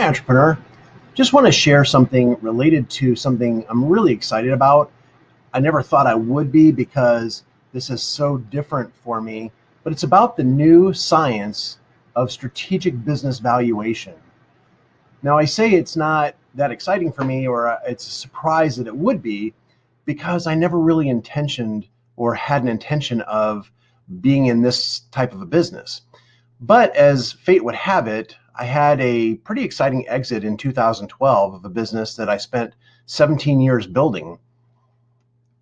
entrepreneur. Just want to share something related to something I'm really excited about. I never thought I would be because this is so different for me, but it's about the new science of strategic business valuation. Now, I say it's not that exciting for me, or it's a surprise that it would be, because I never really intentioned or had an intention of being in this type of a business. But as fate would have it, I had a pretty exciting exit in 2012 of a business that I spent 17 years building.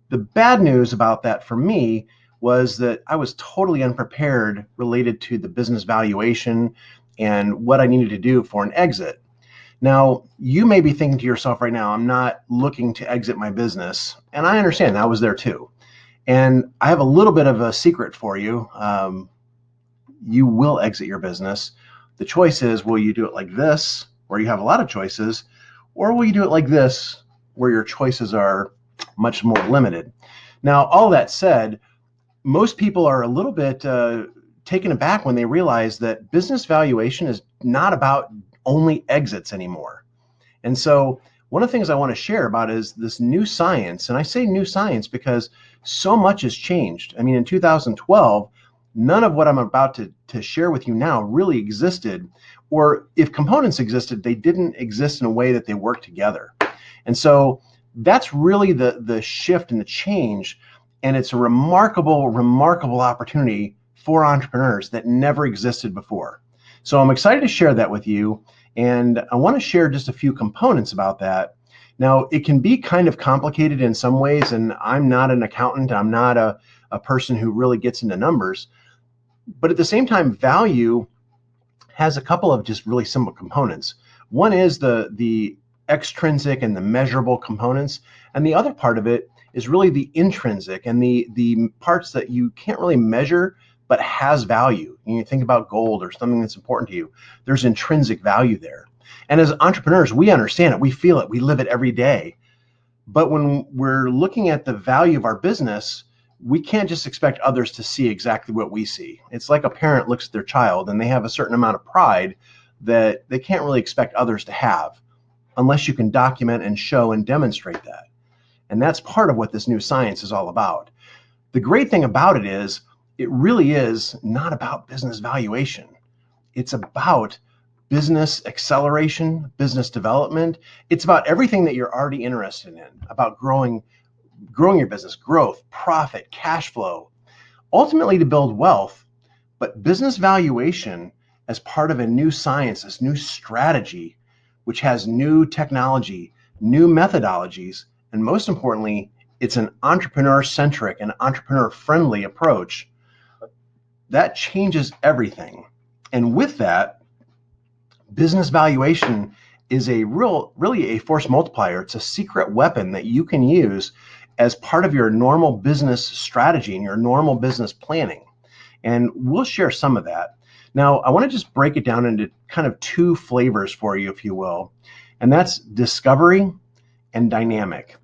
The bad news about that for me was that I was totally unprepared related to the business valuation and what I needed to do for an exit. Now, you may be thinking to yourself right now, I'm not looking to exit my business. And I understand, I was there too. And I have a little bit of a secret for you. You will exit your business. The choice is, will you do it like this, where you have a lot of choices, or will you do it like this, where your choices are much more limited? Now, all that said, most people are a little bit taken aback when they realize that business valuation is not about only exits anymore. And so one of the things I want to share about is this new science. And I say new science because so much has changed. I mean, in 2012, none of what I'm about to share with you now really existed, or if components existed, they didn't exist in a way that they work together. And so that's really the shift and the change. And it's a remarkable, remarkable opportunity for entrepreneurs that never existed before. So I'm excited to share that with you. And I want to share just a few components about that. Now, it can be kind of complicated in some ways, and I'm not an accountant. I'm not a person who really gets into numbers. But at the same time, value has a couple of just really simple components. One is the extrinsic and the measurable components, and the other part of it is really the intrinsic and the parts that you can't really measure but has value. You think about gold or something that's important to you. There's intrinsic value there. And as entrepreneurs, we understand it, we feel it, we live it every day. But when we're looking at the value of our business, we can't just expect others to see exactly what we see. It's like a parent looks at their child and they have a certain amount of pride that they can't really expect others to have unless you can document and show and demonstrate that. And that's part of what this new science is all about. The great thing about it is, it really is not about business valuation. It's about business acceleration, business development. It's about everything that you're already interested in, about growing your business, growth, profit, cash flow, ultimately to build wealth. But business valuation as part of a new science, this new strategy, which has new technology, new methodologies, and most importantly, it's an entrepreneur-centric and entrepreneur-friendly approach. That changes everything. And with that, business valuation is really a force multiplier. It's a secret weapon that you can use as part of your normal business strategy and your normal business planning. And we'll share some of that. Now, I want to just break it down into kind of two flavors for you, if you will. And that's discovery and dynamic.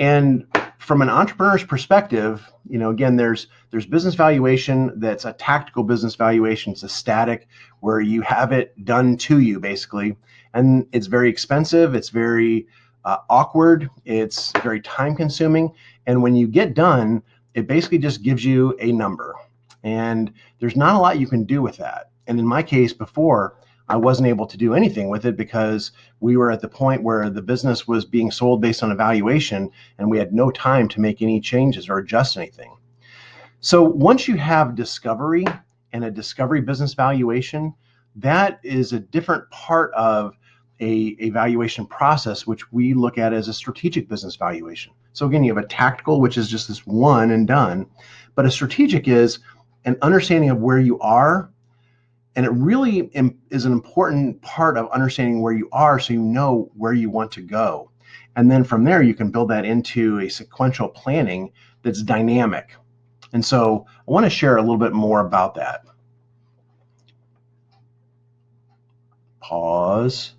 And from an entrepreneur's perspective, again, there's business valuation that's a tactical business valuation. It's a static where you have it done to you, basically. And it's very expensive. It's very awkward. It's very time consuming. And when you get done, it basically just gives you a number. And there's not a lot you can do with that. And in my case before, I wasn't able to do anything with it because we were at the point where the business was being sold based on a valuation and we had no time to make any changes or adjust anything. So once you have discovery and a discovery business valuation, that is a different part of a valuation process, which we look at as a strategic business valuation. So again, you have a tactical, which is just this one and done, but a strategic is an understanding of where you are. And it really is an important part of understanding where you are so you know where you want to go. And then from there, you can build that into a sequential planning that's dynamic. And so I want to share a little bit more about that. Pause.